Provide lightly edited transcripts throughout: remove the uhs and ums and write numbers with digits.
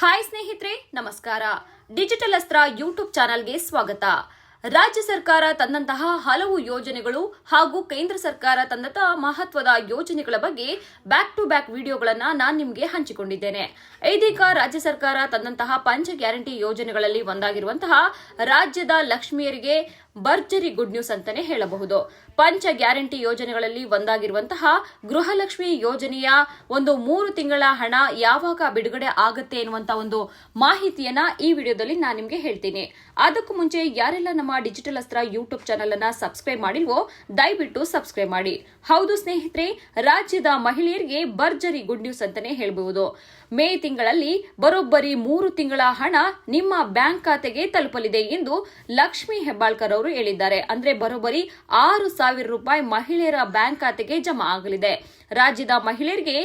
Hi ಸ್ನೇಹಿತರೆ, ನಮಸ್ಕಾರ. Digital ಅಸ್ತ್ರ ಯೂಟ್ಯೂಬ್ ಚಾನೆಲ್ಗೆ ಸ್ವಾಗತ. ರಾಜ್ಯ ಸರ್ಕಾರ ತಂದಂತಹ ಹಲವು ಯೋಜನೆಗಳು ಹಾಗೂ ಕೇಂದ್ರ ಸರ್ಕಾರ ತಂದಂತಹ ಮಹತ್ವದ ಯೋಜನೆಗಳ ಬಗ್ಗೆ ಬ್ಯಾಕ್ ಟು ಬ್ಯಾಕ್ ವಿಡಿಯೋಗಳನ್ನು ನಾನು ನಿಮಗೆ ಹಂಚಿಕೊಂಡಿದ್ದೇನೆ. ಇದೀಗ ರಾಜ್ಯ ಸರ್ಕಾರ ತಂದಂತಹ ಪಂಚ ಗ್ಯಾರಂಟಿ ಯೋಜನೆಗಳಲ್ಲಿ ಒಂದಾಗಿರುವಂತಹ ರಾಜ್ಯದ ಲಕ್ಷ್ಮಿಯರಿಗೆ ಭರ್ಜರಿ ಗುಡ್ ನ್ಯೂಸ್ ಅಂತಾನೆ ಹೇಳಬಹುದು. ಪಂಚ ಗ್ಯಾರಂಟಿ ಯೋಜನೆಗಳಲ್ಲಿ ಒಂದಾಗಿರುವಂತಹ ಗೃಹಲಕ್ಷ್ಮಿ ಯೋಜನೆಯ ಒಂದು 3 ತಿಂಗಳ ಹಣ ಯಾವಾಗ ಬಿಡುಗಡೆ ಆಗುತ್ತೆ ಎನ್ನುವಂತ ಒಂದು ಮಾಹಿತಿಯನ್ನ ಈ ವಿಡಿಯೋದಲ್ಲಿ ನಾನು ನಿಮಗೆ ಹೇಳ್ತೀನಿ. ಅದಕ್ಕೂ ಮುಂಚೆ ಯಾರೆಲ್ಲ ನಮ್ಮ ಡಿಜಿಟಲ್ ಅಸ್ತ್ರ ಯೂಟ್ಯೂಬ್ ಚಾನೆಲ್ ಅನ್ನ ಸಬ್ಸ್ಕ್ರೈಬ್ ಮಾಡಿಲ್ವೋ ದಯವಿಟ್ಟು ಸಬ್ಸ್ಕ್ರೈಬ್ ಮಾಡಿ. ಹೌದು ಸ್ನೇಹಿತರೆ, ರಾಜ್ಯದ ಮಹಿಳೆಯರಿಗೆ ಭರ್ಜರಿ ಗುಡ್ ನ್ಯೂಸ್ ಅಂತಾನೆ ಹೇಳಬಹುದು. ಮೇ ತಿಂಗಳಲ್ಲಿ ಬರೋಬ್ಬರಿ 3 ತಿಂಗಳ ಹಣ ನಿಮ್ಮ ಬ್ಯಾಂಕ್ ಖಾತೆಗೆ ತಲುಪಲಿದೆ ಎಂದು ಲಕ್ಷ್ಮಿ ಹೆಬ್ಬಾಳ್ಕರ್ ಅವರು ಹೇಳಿದ್ದಾರೆ. ಅಂದ್ರೆ ಬರೋಬ್ಬರಿ 6,000 ರೂಪಾಯಿ ಮಹಿಳೆಯರ ಬ್ಯಾಂಕ್ ಖಾತೆಗೆ ಜಮಾ ಆಗಲಿದೆ. ರಾಜ್ಯದ ಮಹಿಳೆಯರಿಗೆ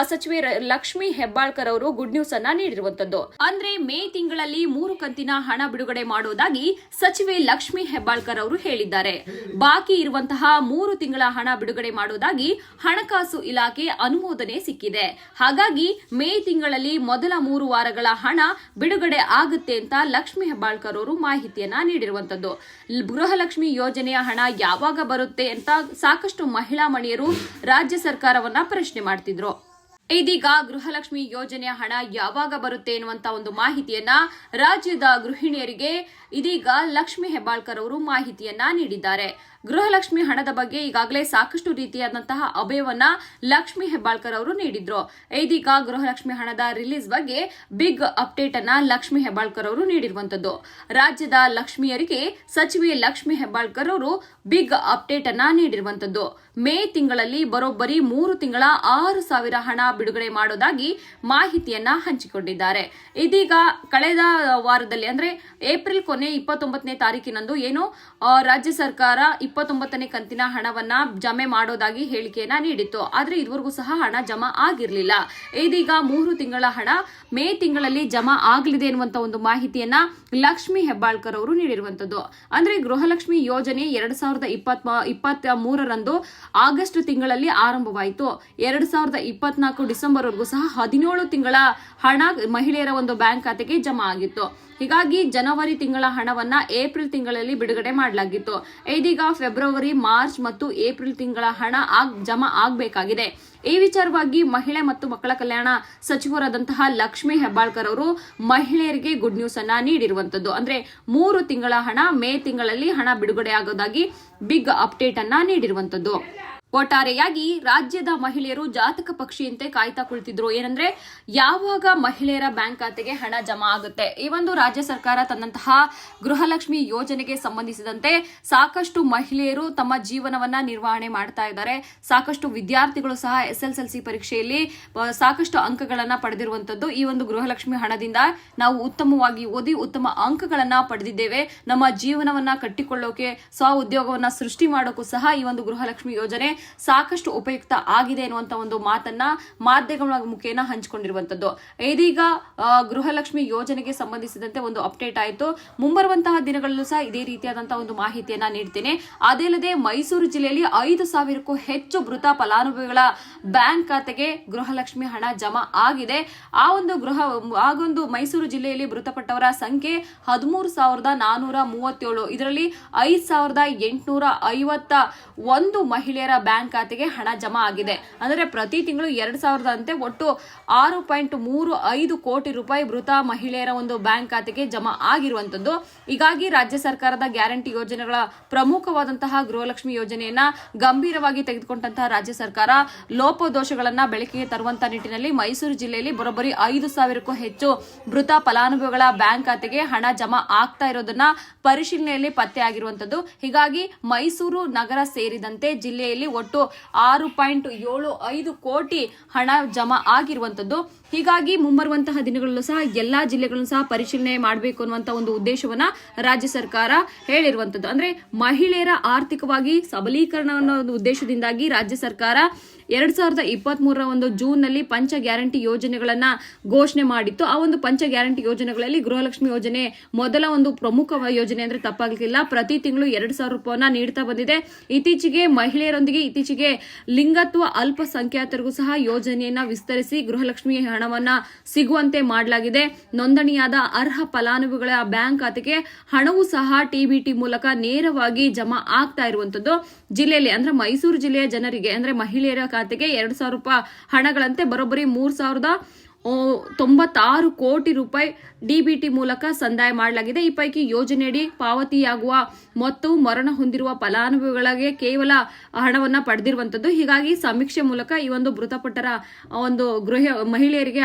ಸಚಿವೆ ಲಕ್ಷ್ಮಿ ಹೆಬ್ಬಾಳ್ಕರ್ ಅವರು ಗುಡ್ ನ್ಯೂಸ್ ಅನ್ನ ನೀಡಿರುವಂತದ್ದು. ಅಂದ್ರೆ ಮೇ ತಿಂಗಳಲ್ಲಿ 3 ಕಂತಿನ ಹಣ ಬಿಡುಗಡೆ ಮಾಡುವುದಾಗಿ ಸಚಿವೆ ಲಕ್ಷ್ಮಿ ಹೆಬ್ಬಾಳ್ಕರ್ ಅವರು ಹೇಳಿದ್ದಾರೆ. ಬಾಕಿ ಇರುವಂತಹ 3 ತಿಂಗಳ ಹಣ ಬಿಡುಗಡೆ ಮಾಡುವುದಾಗಿ ಹಣಕಾಸು ಇಲಾಖೆ ಅನುಮೋದನೆ ಸಿಕ್ಕಿದೆ. ಹಾಗಾಗಿ ಮೇ ತಿಂಗಳಲ್ಲಿ ಮೊದಲ 3 ವಾರಗಳ ಹಣ ಬಿಡುಗಡೆ ಆಗುತ್ತೆ ಅಂತ ಲಕ್ಷ್ಮಿ ಹೆಬ್ಬಾಳ್ಕರ್ ಅವರು ಮಾಹಿತಿಯನ್ನ ನೀಡಿರುವಂತದ್ದು. ಗೃಹಲಕ್ಷ್ಮಿ ಯೋಜನೆಯ ಹಣ ಯಾವಾಗ ಬರುತ್ತೆ ಅಂತ ಸಾಕಷ್ಟು ಮಹಿಳಾ ಮಣಿಯರು ರಾಜ್ಯ ಸರ್ಕಾರವನ್ನ ಪ್ರಶ್ನೆ ಮಾಡ್ತಿದ್ರು. ಇದೀಗ ಗೃಹಲಕ್ಷ್ಮಿ ಯೋಜನೆಯ ಹಣ ಯಾವಾಗ ಬರುತ್ತೆ ಎನ್ನುವಂತ ಒಂದು ಮಾಹಿತಿಯನ್ನ ರಾಜ್ಯದ ಗೃಹಿಣಿಯರಿಗೆ ಇದೀಗ ಲಕ್ಷ್ಮಿ ಹೆಬ್ಬಾಳ್ಕರ್ ಅವರು ಮಾಹಿತಿಯನ್ನ ನೀಡಿದ್ದಾರೆ. ಗೃಹಲಕ್ಷ್ಮಿ ಹಣದ ಬಗ್ಗೆ ಈಗಾಗಲೇ ಸಾಕಷ್ಟು ರೀತಿಯಾದಂತಹ ಅಭಯವನ್ನ ಲಕ್ಷ್ಮಿ ಹೆಬ್ಬಾಳ್ಕರ್ ಅವರು ನೀಡಿದ್ರು. ಇದೀಗ ಗೃಹಲಕ್ಷ್ಮಿ ಹಣದ ರಿಲೀಸ್ ಬಗ್ಗೆ ಬಿಗ್ ಅಪ್ಡೇಟ್ ಅನ್ನ ಲಕ್ಷ್ಮಿ ಹೆಬ್ಬಾಳ್ಕರ್ ಅವರು ನೀಡಿರುವಂತದ್ದು. ರಾಜ್ಯದ ಲಕ್ಷ್ಮಿಯರಿಗೆ ಸಚಿವೆ ಲಕ್ಷ್ಮಿ ಹೆಬ್ಬಾಳ್ಕರ್ ಅವರು ಬಿಗ್ ಅಪ್ಡೇಟ್ ಅನ್ನ ನೀಡಿರುವಂತದ್ದು. ಮೇ ತಿಂಗಳಲ್ಲಿ ಬರೋಬ್ಬರಿ 3 ತಿಂಗಳ 6,000 ಹಣ ಬಿಡುಗಡೆ ಮಾಡೋದಾಗಿ ಮಾಹಿತಿಯನ್ನ ಹಂಚಿಕೊಂಡಿದ್ದಾರೆ. ಇದೀಗ ಕಳೆದ ವಾರದಲ್ಲಿ ಅಂದ್ರೆ ಏಪ್ರಿಲ್ ಕೊನೆ 29ನೇ ತಾರೀಕಿನಂದು ಏನು ರಾಜ್ಯ ಸರ್ಕಾರ 29ನೇ ಕಂತಿನ ಹಣವನ್ನ ಜಮೆ ಮಾಡೋದಾಗಿ ಹೇಳಿಕೆಯನ್ನ ನೀಡಿತ್ತು. ಆದ್ರೆ ಇದುವರೆಗೂ ಸಹ ಹಣ ಜಮಾ ಆಗಿರಲಿಲ್ಲ. ಇದೀಗ 3 ತಿಂಗಳ ಹಣ ಮೇ ತಿಂಗಳಲ್ಲಿ ಜಮಾ ಆಗಲಿದೆ ಎನ್ನುವಂತ ಒಂದು ಮಾಹಿತಿಯನ್ನ ಲಕ್ಷ್ಮಿ ಹೆಬ್ಬಾಳ್ಕರ್ ಅವರು ನೀಡಿರುವಂತದ್ದು. ಅಂದ್ರೆ ಗೃಹಲಕ್ಷ್ಮಿ ಯೋಜನೆ 2023ರಂದು ಆಗಸ್ಟ್ ತಿಂಗಳಲ್ಲಿ ಆರಂಭವಾಯಿತು. 2024 ಡಿಸೆಂಬರ್ ವರೆಗೂ ಸಹ 17 ತಿಂಗಳ ಹಣ ಮಹಿಳೆಯರ ಒಂದು ಬ್ಯಾಂಕ್ ಖಾತೆಗೆ ಜಮಾ ಆಗಿತ್ತು. ಹೀಗಾಗಿ ಜನವರಿ ತಿಂಗಳ ಹಣವನ್ನ ಏಪ್ರಿಲ್ ತಿಂಗಳಲ್ಲಿ ಬಿಡುಗಡೆ ಮಾಡಲಾಗಿತ್ತು. ಇದೀಗ ಫೆಬ್ರವರಿ, ಮಾರ್ಚ್ ಮತ್ತು ಏಪ್ರಿಲ್ ತಿಂಗಳ ಹಣ ಜಮಾ ಆಗಬೇಕಾಗಿದೆ. ಈ ವಿಚಾರವಾಗಿ ಮಹಿಳೆ ಮತ್ತು ಮಕ್ಕಳ ಕಲ್ಯಾಣ ಸಚಿವರಾದಂತಹ ಲಕ್ಷ್ಮಿ ಹೆಬ್ಬಾಳ್ಕರ್ ಅವರು ಮಹಿಳೆಯರಿಗೆ ಗುಡ್ ನ್ಯೂಸ್ ಅನ್ನ ನೀಡಿರುವಂತದ್ದು. ಅಂದ್ರೆ 3 ತಿಂಗಳ ಹಣ ಮೇ ತಿಂಗಳಲ್ಲಿ ಹಣ ಬಿಡುಗಡೆ ಆಗೋದಾಗಿ ಬಿಗ್ ಅಪ್ಡೇಟ್ ಅನ್ನ ನೀಡಿರುವಂತದ್ದು. ಒಟ್ಟಾರೆಯಾಗಿ ರಾಜ್ಯದ ಮಹಿಳೆಯರು ಜಾತಕ ಪಕ್ಷಿಯಂತೆ ಕಾಯ್ತಾ ಕುಳಿತಿದ್ರು. ಏನಂದ್ರೆ ಯಾವಾಗ ಮಹಿಳೆಯರ ಬ್ಯಾಂಕ್ ಖಾತೆಗೆ ಹಣ ಜಮಾ ಆಗುತ್ತೆ. ಈ ಒಂದು ರಾಜ್ಯ ಸರ್ಕಾರ ತಂದಂತಹ ಗೃಹಲಕ್ಷ್ಮಿ ಯೋಜನೆಗೆ ಸಂಬಂಧಿಸಿದಂತೆ ಸಾಕಷ್ಟು ಮಹಿಳೆಯರು ತಮ್ಮ ಜೀವನವನ್ನ ನಿರ್ವಹಣೆ ಮಾಡ್ತಾ ಇದ್ದಾರೆ. ಸಾಕಷ್ಟು ವಿದ್ಯಾರ್ಥಿಗಳು ಸಹ SSLC ಪರೀಕ್ಷೆಯಲ್ಲಿ ಸಾಕಷ್ಟು ಅಂಕಗಳನ್ನ ಪಡೆದಿರುವಂತದ್ದು. ಈ ಒಂದು ಗೃಹಲಕ್ಷ್ಮಿ ಹಣದಿಂದ ನಾವು ಉತ್ತಮವಾಗಿ ಓದಿ ಉತ್ತಮ ಅಂಕಗಳನ್ನ ಪಡೆದಿದ್ದೇವೆ. ನಮ್ಮ ಜೀವನವನ್ನ ಕಟ್ಟಿಕೊಳ್ಳೋಕೆ, ಸ್ವ ಉದ್ಯೋಗವನ್ನ ಸೃಷ್ಟಿ ಮಾಡೋಕ್ಕೂ ಸಹ ಈ ಒಂದು ಗೃಹಲಕ್ಷ್ಮಿ ಯೋಜನೆ ಸಾಕಷ್ಟು ಉಪಯುಕ್ತ ಆಗಿದೆ ಎನ್ನುವಂತ ಒಂದು ಮಾತನ್ನ ಮಾಧ್ಯಮಗಳ ಮುಖೇನ ಹಂಚಿಕೊಂಡಿರುವಂತದ್ದು. ಇದೀಗ ಗೃಹಲಕ್ಷ್ಮಿ ಯೋಜನೆಗೆ ಸಂಬಂಧಿಸಿದಂತೆ ಒಂದು ಅಪ್ಡೇಟ್ ಆಯಿತು. ಮುಂಬರುವಂತಹ ದಿನಗಳಲ್ಲೂ ಸಹ ಇದೇ ರೀತಿಯಾದಂತಹ ಒಂದು ಮಾಹಿತಿಯನ್ನ ನೀಡ್ತೇನೆ. ಅದೇ ಅಲ್ಲದೆ ಮೈಸೂರು ಜಿಲ್ಲೆಯಲ್ಲಿ 5,000ಕ್ಕೂ ಹೆಚ್ಚು ಮೃತ ಫಲಾನುಭವಿಗಳ ಬ್ಯಾಂಕ್ ಖಾತೆಗೆ ಗೃಹಲಕ್ಷ್ಮಿ ಹಣ ಜಮಾ ಆಗಿದೆ. ಆ ಒಂದು ಮೈಸೂರು ಜಿಲ್ಲೆಯಲ್ಲಿ ಮೃತಪಟ್ಟವರ ಸಂಖ್ಯೆ 13,437. ಇದರಲ್ಲಿ 5,851 ಮಹಿಳೆಯರ ಬ್ಯಾಂಕ್ ಖಾತೆಗೆ ಹಣ ಜಮಾ ಆಗಿದೆ. ಅಂದರೆ ಪ್ರತಿ ತಿಂಗಳು 2,000 ಅಂತೆ ಒಟ್ಟು 6.35 ಕೋಟಿ ರೂಪಾಯಿ ಮೃತ ಮಹಿಳೆಯರ ಒಂದು ಬ್ಯಾಂಕ್ ಖಾತೆಗೆ ಜಮಾ ಆಗಿರುವಂತದ್ದು. ಹೀಗಾಗಿ ರಾಜ್ಯ ಸರ್ಕಾರದ ಗ್ಯಾರಂಟಿ ಯೋಜನೆಗಳ ಪ್ರಮುಖವಾದಂತಹ ಗೃಹಲಕ್ಷ್ಮಿ ಯೋಜನೆಯನ್ನ ಗಂಭೀರವಾಗಿ ತೆಗೆದುಕೊಂಡಂತಹ ರಾಜ್ಯ ಸರ್ಕಾರ ಲೋಪದೋಷಗಳನ್ನ ಬೆಳಕಿಗೆ ತರುವಂತ ನಿಟ್ಟಿನಲ್ಲಿ ಮೈಸೂರು ಜಿಲ್ಲೆಯಲ್ಲಿ ಬರೋಬ್ಬರಿ 5,000ಕ್ಕೂ ಹೆಚ್ಚು ಮೃತ ಫಲಾನುಭವಿಗಳ ಬ್ಯಾಂಕ್ ಖಾತೆಗೆ ಹಣ ಜಮಾ ಆಗ್ತಾ ಇರೋದನ್ನ ಪರಿಶೀಲನೆಯಲ್ಲಿ ಪತ್ತೆ ಆಗಿರುವಂತದ್ದು. ಹೀಗಾಗಿ ಮೈಸೂರು ನಗರ ಸೇರಿದಂತೆ ಜಿಲ್ಲೆಯಲ್ಲಿ ಒಟ್ಟು 6.75 ಕೋಟಿ ಹಣ ಜಮಾ ಆಗಿರುವಂತದ್ದು. ಹೀಗಾಗಿ ಮುಂಬರುವಂತಹ ದಿನಗಳಲ್ಲೂ ಸಹ ಎಲ್ಲಾ ಜಿಲ್ಲೆಗಳನ್ನು ಸಹ ಪರಿಶೀಲನೆ ಮಾಡಬೇಕು ಅನ್ನುವಂತ ಒಂದು ಉದ್ದೇಶವನ್ನ ರಾಜ್ಯ ಸರ್ಕಾರ ಹೇಳಿರುವಂತದ್ದು. ಅಂದ್ರೆ ಮಹಿಳೆಯರ ಆರ್ಥಿಕವಾಗಿ ಸಬಲೀಕರಣ ಅನ್ನೋ ಉದ್ದೇಶದಿಂದಾಗಿ ರಾಜ್ಯ ಸರ್ಕಾರ 2023 ಒಂದು ಜೂನ್ ನಲ್ಲಿ ಪಂಚ ಗ್ಯಾರಂಟಿ ಯೋಜನೆಗಳನ್ನ ಘೋಷಣೆ ಮಾಡಿತ್ತು. ಆ ಒಂದು ಪಂಚ ಗ್ಯಾರಂಟಿ ಯೋಜನೆಗಳಲ್ಲಿ ಗೃಹಲಕ್ಷ್ಮಿ ಯೋಜನೆ ಮೊದಲ ಒಂದು ಪ್ರಮುಖ ಯೋಜನೆ ಅಂದ್ರೆ ತಪ್ಪಾಗಲಿಲ್ಲ. ಪ್ರತಿ ತಿಂಗಳು 2,000 ರೂಪಾಯಿನ ನೀಡ್ತಾ ಬಂದಿದೆ. ಇತ್ತೀಚೆಗೆ ಮಹಿಳೆಯರೊಂದಿಗೆ ಇತ್ತೀಚೆಗೆ ಲಿಂಗತ್ವ ಅಲ್ಪಸಂಖ್ಯಾತರಿಗೂ ಸಹ ಯೋಜನೆಯನ್ನ ವಿಸ್ತರಿಸಿ ಗೃಹಲಕ್ಷ್ಮಿ ಹಣವನ್ನ ಸಿಗುವಂತೆ ಮಾಡಲಾಗಿದೆ. ನೋಂದಣಿಯಾದ ಅರ್ಹ ಫಲಾನುಭವಿಗಳ ಬ್ಯಾಂಕ್ ಖಾತೆಗೆ ಹಣವು ಸಹ ಟಿಬಿಟಿ ಮೂಲಕ ನೇರವಾಗಿ ಜಮಾ ಆಗ್ತಾ ಇರುವಂತದ್ದು. ಜಿಲ್ಲೆಯಲ್ಲಿ ಅಂದ್ರೆ ಮೈಸೂರು ಜಿಲ್ಲೆಯ ಜನರಿಗೆ ಅಂದ್ರೆ ಮಹಿಳೆಯರ ಖಾತೆಗೆ 2,000 ರೂಪಾಯಿ ಹಣಗಳಂತೆ ಬರೋಬ್ಬರಿ 3,096 ಕೋಟಿ ರೂಪಾಯಿ ಡಿಬಿಟಿ ಮೂಲಕ ಸಂದಾಯ ಮಾಡಲಾಗಿದೆ. ಈ ಪೈಕಿ ಯೋಜನೆಯಡಿ ಪಾವತಿಯಾಗುವ ಮೊತ್ತವು ಮರಣ ಹೊಂದಿರುವ ಫಲಾನುಭವಿಗಳಿಗೆ ಕೇವಲ ಹಣವನ್ನ ಪಡೆದಿರುವಂತದ್ದು. ಹೀಗಾಗಿ ಸಮೀಕ್ಷೆ ಮೂಲಕ ಈ ಒಂದು ಮೃತಪಟ್ಟರ ಒಂದು ಮಹಿಳೆಯರಿಗೆ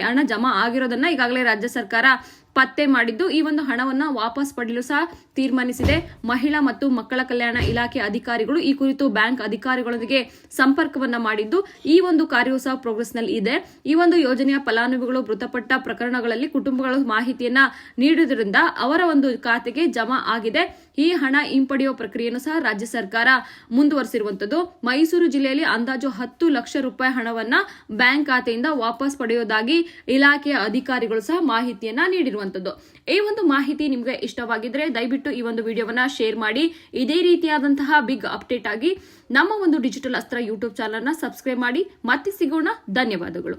ಹಣ ಜಮಾ ಆಗಿರೋದನ್ನ ಈಗಾಗಲೇ ರಾಜ್ಯ ಸರ್ಕಾರ ಪತ್ತೆ ಮಾಡಿದ್ದು ಈ ಒಂದು ಹಣವನ್ನ ವಾಪಸ್ ಪಡೆಯಲು ಸಹ ತೀರ್ಮಾನಿಸಿದೆ. ಮಹಿಳಾ ಮತ್ತು ಮಕ್ಕಳ ಕಲ್ಯಾಣ ಇಲಾಖೆ ಅಧಿಕಾರಿಗಳು ಈ ಕುರಿತು ಬ್ಯಾಂಕ್ ಅಧಿಕಾರಿಗಳೊಂದಿಗೆ ಸಂಪರ್ಕವನ್ನ ಮಾಡಿದ್ದು ಈ ಒಂದು ಕಾರ್ಯವು ಸಹ ಪ್ರೋಗ್ರೆಸ್ ನಲ್ಲಿ ಇದೆ. ಈ ಒಂದು ಯೋಜನೆಯ ಫಲಾನುಭವಿಗಳು ಮೃತಪಟ್ಟ ಪ್ರಕರಣಗಳಲ್ಲಿ ಕುಟುಂಬಗಳ ಮಾಹಿತಿಯನ್ನ ನೀಡುವುದರಿಂದ ಅವರ ಒಂದು ಖಾತೆಗೆ ಜಮಾ ಆಗಿದೆ. ಈ ಹಣ ಹಿಂಪಡೆಯುವ ಪ್ರಕ್ರಿಯೆಯನ್ನು ಸಹ ರಾಜ್ಯ ಸರ್ಕಾರ ಮುಂದುವರಿಸಿರುವಂತದ್ದು. ಮೈಸೂರು ಜಿಲ್ಲೆಯಲ್ಲಿ ಅಂದಾಜು 10 ಲಕ್ಷ ರೂಪಾಯಿ ಹಣವನ್ನ ಬ್ಯಾಂಕ್ ಖಾತೆಯಿಂದ ವಾಪಸ್ ಪಡೆಯುವುದಾಗಿ ಇಲಾಖೆಯ ಅಧಿಕಾರಿಗಳು ಸಹ ಮಾಹಿತಿಯನ್ನ ನೀಡಿರುವಂತದ್ದು. ಈ ಒಂದು ಮಾಹಿತಿ ನಿಮಗೆ ಇಷ್ಟವಾಗಿದ್ರೆ ದಯವಿಟ್ಟು ಈ ಒಂದು ವಿಡಿಯೋವನ್ನ ಶೇರ್ ಮಾಡಿ. ಇದೇ ರೀತಿಯಾದಂತಹ ಬಿಗ್ ಅಪ್ಡೇಟ್ ಆಗಿ ನಮ್ಮ ಒಂದು ಡಿಜಿಟಲ್ ಅಸ್ತ್ರ ಯೂಟ್ಯೂಬ್ ಚಾನೆಲ್ ನ ಸಬ್ಸ್ಕ್ರೈಬ್ ಮಾಡಿ. ಮತ್ತೆ ಸಿಗೋಣ. ಧನ್ಯವಾದಗಳು.